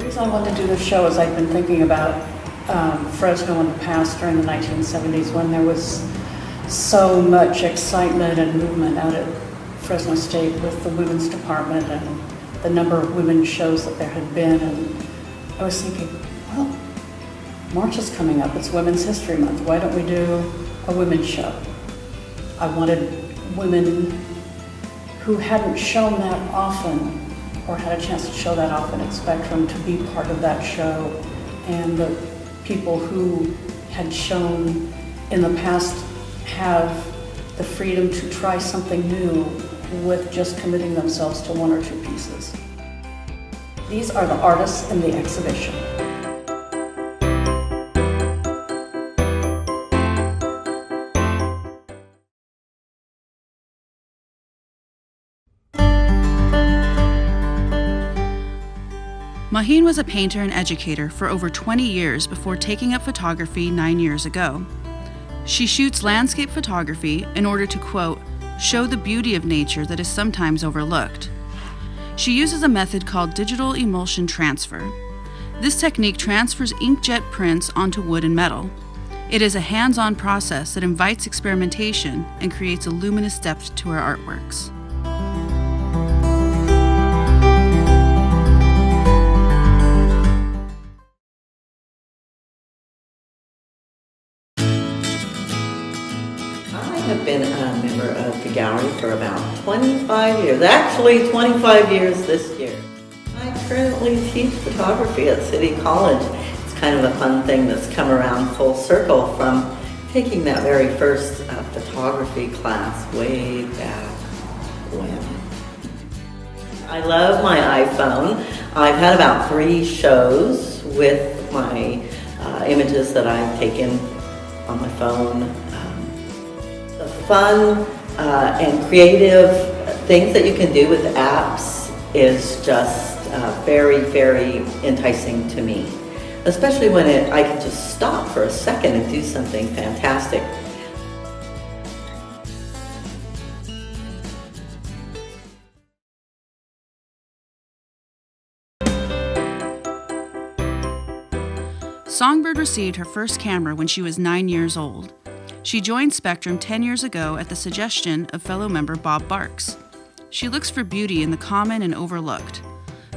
reason I wanted to do this show is I've been thinking about Fresno in the past during the 1970s when there was so much excitement and movement out at Fresno State with the women's department and the number of women's shows that there had been. And I was thinking, well, March is coming up. It's Women's History Month. Why don't we do a women's show? I wanted women who hadn't shown that often or had a chance to show that often at Spectrum to be part of that show, and the people who had shown in the past have the freedom to try something new with just committing themselves to one or two pieces. These are the artists in the exhibition. Maheen was a painter and educator for over 20 years before taking up photography 9 years ago. She shoots landscape photography in order to, quote, show the beauty of nature that is sometimes overlooked. She uses a method called digital emulsion transfer. This technique transfers inkjet prints onto wood and metal. It is a hands-on process that invites experimentation and creates a luminous depth to her artworks. I have been a member of the gallery for about 25 years, actually 25 years this year. I currently teach photography at City College. It's kind of a fun thing that's come around full circle from taking that very first photography class way back when. I love my iPhone. I've had about 3 shows with my images that I've taken on my phone. The fun and creative things that you can do with apps is just very, very enticing to me. Especially when I can just stop for a second and do something fantastic. Songbird received her first camera when she was 9 years old. She joined Spectrum 10 years ago at the suggestion of fellow member Bob Barks. She looks for beauty in the common and overlooked.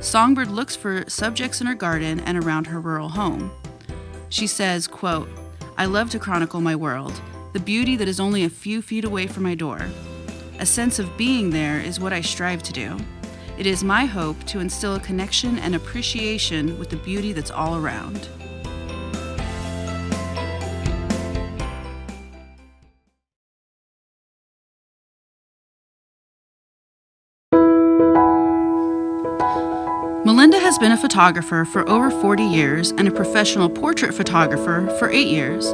Songbird looks for subjects in her garden and around her rural home. She says, quote, I love to chronicle my world, the beauty that is only a few feet away from my door. A sense of being there is what I strive to do. It is my hope to instill a connection and appreciation with the beauty that's all around. Melinda has been a photographer for over 40 years and a professional portrait photographer for 8 years.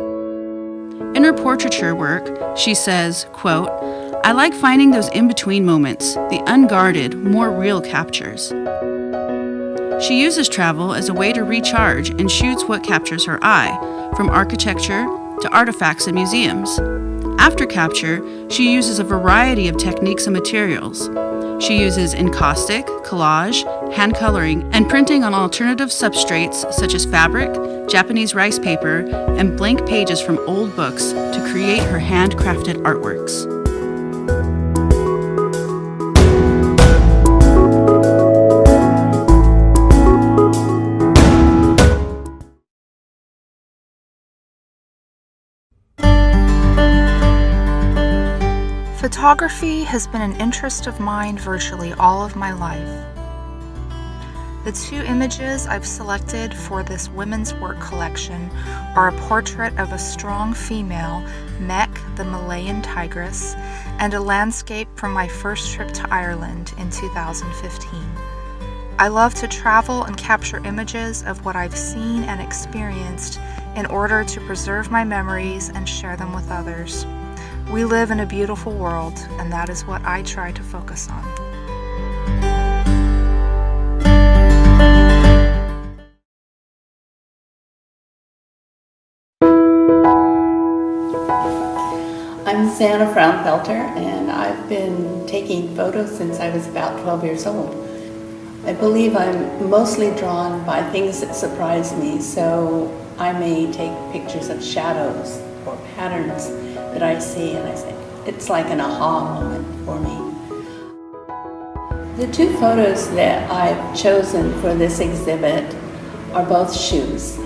In her portraiture work, she says, quote, I like finding those in-between moments, the unguarded, more real captures. She uses travel as a way to recharge and shoots what captures her eye, from architecture to artifacts and museums. After capture, she uses a variety of techniques and materials. She uses encaustic, collage, hand coloring, and printing on alternative substrates such as fabric, Japanese rice paper, and blank pages from old books to create her handcrafted artworks. Photography has been an interest of mine virtually all of my life. The 2 images I've selected for this women's work collection are a portrait of a strong female, Mek, the Malayan tigress, and a landscape from my first trip to Ireland in 2015. I love to travel and capture images of what I've seen and experienced in order to preserve my memories and share them with others. We live in a beautiful world, and that is what I try to focus on. I'm Santa Fraunfelter, and I've been taking photos since I was about 12 years old. I believe I'm mostly drawn by things that surprise me, so I may take pictures of shadows or patterns that I see, and I say, it's like an aha moment for me. The two photos that I've chosen for this exhibit are both shoes.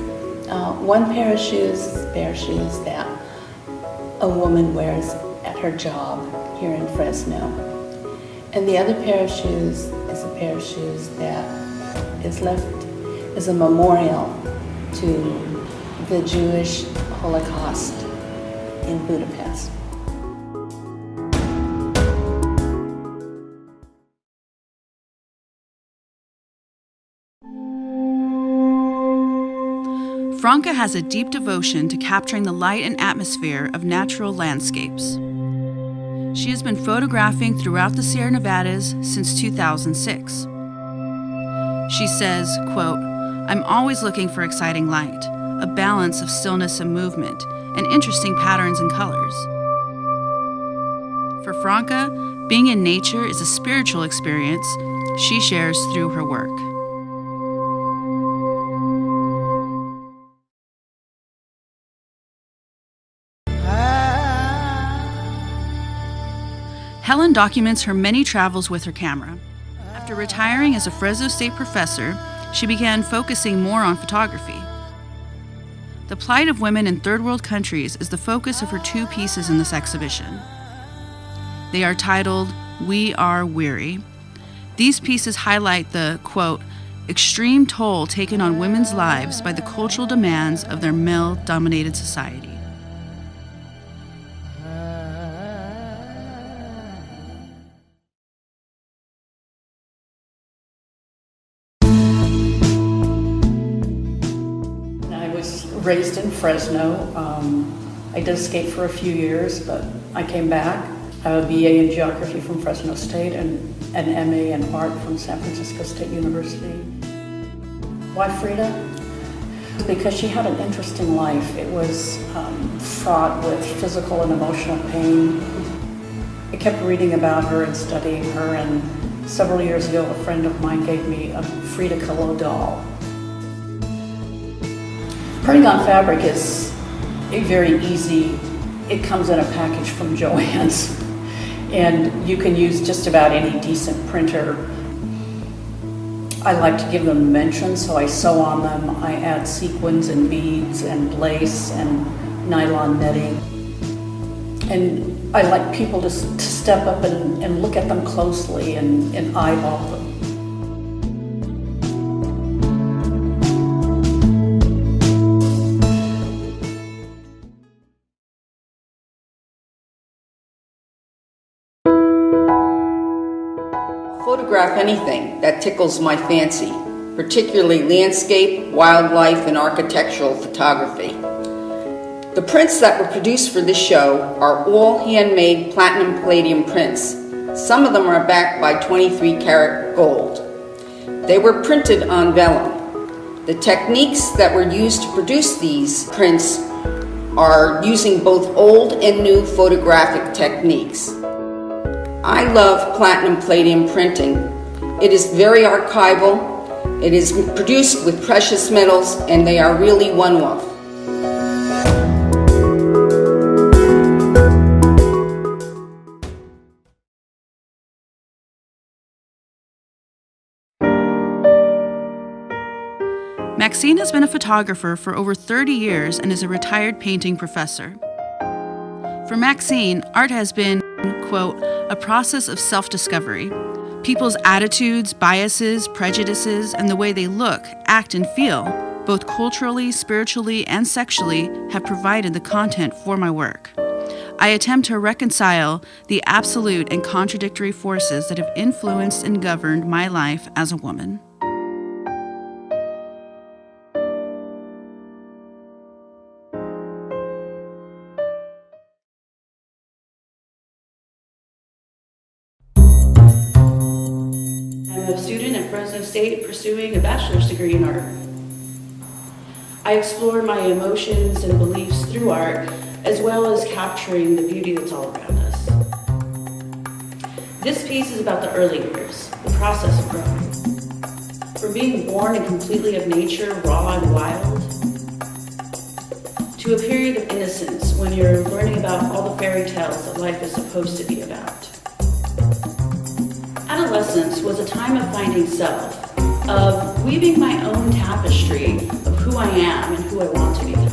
One pair of shoes is a pair of shoes that a woman wears at her job here in Fresno. And the other pair of shoes is a pair of shoes that is left as a memorial to the Jewish Holocaust in Budapest. Franca has a deep devotion to capturing the light and atmosphere of natural landscapes. She has been photographing throughout the Sierra Nevadas since 2006. She says, quote, "I'm always looking for exciting light, a balance of stillness and movement, and interesting patterns and colors." For Franca, being in nature is a spiritual experience she shares through her work. Helen documents her many travels with her camera. After retiring as a Fresno State professor, she began focusing more on photography. The plight of women in third world countries is the focus of her two pieces in this exhibition. They are titled, "We Are Weary." These pieces highlight the, quote, "extreme toll taken on women's lives by the cultural demands of their male-dominated society." Raised in Fresno. I did escape for a few years, but I came back. I have a BA in geography from Fresno State and an MA in art from San Francisco State University. Why Frida? Because she had an interesting life. It was fraught with physical and emotional pain. I kept reading about her and studying her, and several years ago a friend of mine gave me a Frida Kahlo doll. Printing on fabric is very easy. It comes in a package from Joann's, and you can use just about any decent printer. I like to give them dimensions, so I sew on them. I add sequins and beads and lace and nylon netting. And I like people to step up and look at them closely and eyeball them. Photograph anything that tickles my fancy, particularly landscape, wildlife, and architectural photography. The prints that were produced for this show are all handmade platinum palladium prints. Some of them are backed by 23 karat gold. They were printed on vellum. The techniques that were used to produce these prints are using both old and new photographic techniques. I love platinum palladium printing. It is very archival, it is produced with precious metals, and they are really one-off. Maxine has been a photographer for over 30 years and is a retired painting professor. For Maxine, art has been, quote, "a process of self-discovery. People's attitudes, biases, prejudices, and the way they look, act, and feel, both culturally, spiritually, and sexually, have provided the content for my work. I attempt to reconcile the absolute and contradictory forces that have influenced and governed my life as a woman." I'm a student at Fresno State pursuing a bachelor's degree in art. I explore my emotions and beliefs through art, as well as capturing the beauty that's all around us. This piece is about the early years, the process of growing. from being born and completely of nature, raw and wild, to a period of innocence when you're learning about all the fairy tales that life is supposed to be about. Adolescence was a time of finding self, of weaving my own tapestry of who I am and who I want to become.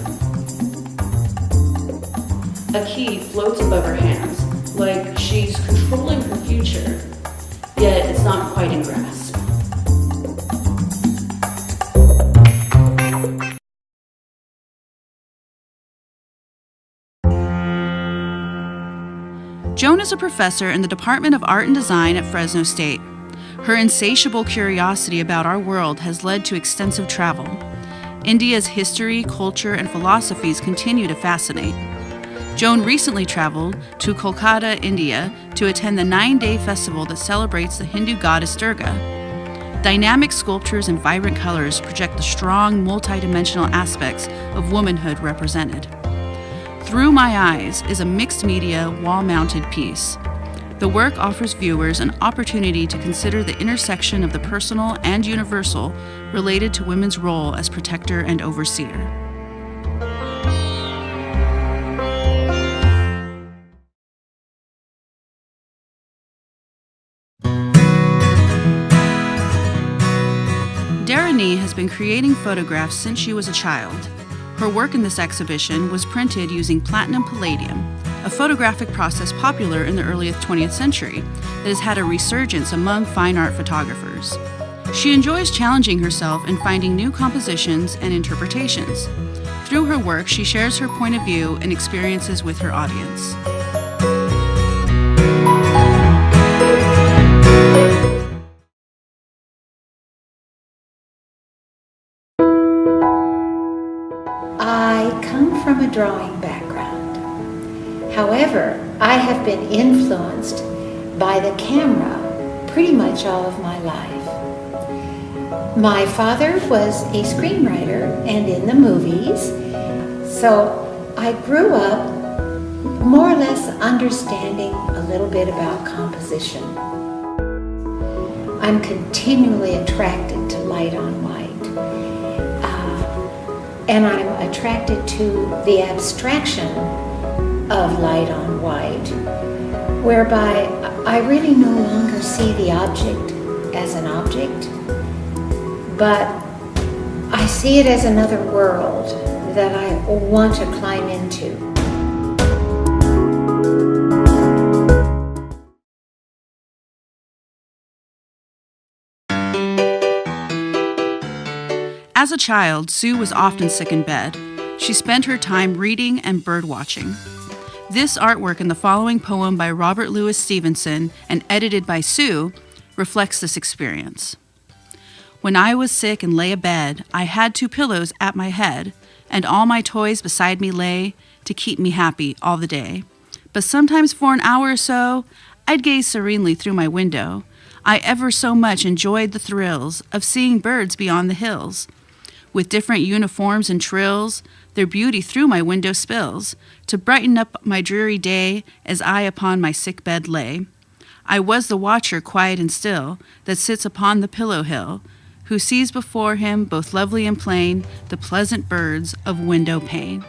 A key floats above her hands, like she's controlling her future, yet it's not quite in grasp. Joan is a professor in the Department of Art and Design at Fresno State. Her insatiable curiosity about our world has led to extensive travel. India's history, culture, and philosophies continue to fascinate. Joan recently traveled to Kolkata, India, to attend the 9-day festival that celebrates the Hindu goddess Durga. Dynamic sculptures and vibrant colors project the strong, multidimensional aspects of womanhood represented. Through My Eyes is a mixed-media, wall-mounted piece. The work offers viewers an opportunity to consider the intersection of the personal and universal related to women's role as protector and overseer. Darani has been creating photographs since she was a child. Her work in this exhibition was printed using platinum palladium, a photographic process popular in the early 20th century that has had a resurgence among fine art photographers. She enjoys challenging herself and finding new compositions and interpretations. Through her work, she shares her point of view and experiences with her audience. I come from a drawing background. However, I have been influenced by the camera pretty much all of my life. My father was a screenwriter and in the movies, so I grew up more or less understanding a little bit about composition. I'm continually attracted to light on white. And I'm attracted to the abstraction of light on white, whereby I really no longer see the object as an object, but I see it as another world that I want to climb into. As a child, Sue was often sick in bed. She spent her time reading and bird watching. This artwork and the following poem by Robert Louis Stevenson and edited by Sue reflects this experience. When I was sick and lay abed, I had 2 pillows at my head, and all my toys beside me lay to keep me happy all the day. But sometimes for an hour or so, I'd gaze serenely through my window. I ever so much enjoyed the thrills of seeing birds beyond the hills. With different uniforms and trills, their beauty through my window spills, to brighten up my dreary day as I upon my sick bed lay. I was the watcher quiet and still, that sits upon the pillow hill, who sees before him, both lovely and plain, the pleasant birds of window pane.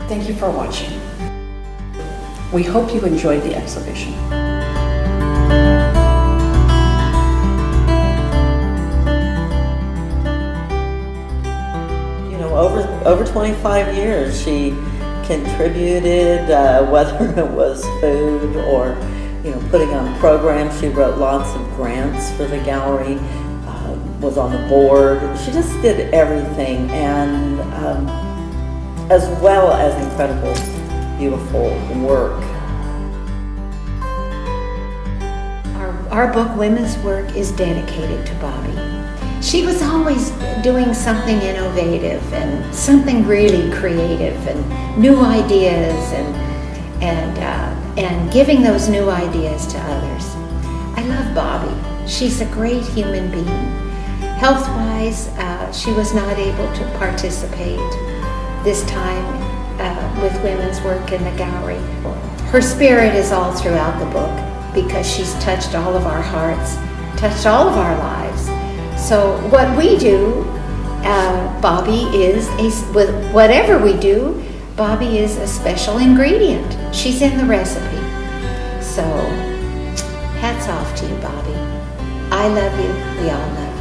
Thank you for watching. We hope you enjoyed the exhibition. Over 25 years, she contributed, whether it was food or, putting on programs. She wrote lots of grants for the gallery, was on the board. She just did everything, and as well as incredible, beautiful work. Our book, Women's Work, is dedicated to Bobby. She was always doing something innovative and something really creative and new ideas and giving those new ideas to others. I love Bobby. She's a great human being. Health-wise, she was not able to participate this time with women's work in the gallery. Her spirit is all throughout the book because she's touched all of our hearts, touched all of our lives. So what we do, Bobby is, with whatever we do, Bobby is a special ingredient. She's in the recipe. So hats off to you, Bobby. I love you. We all love you.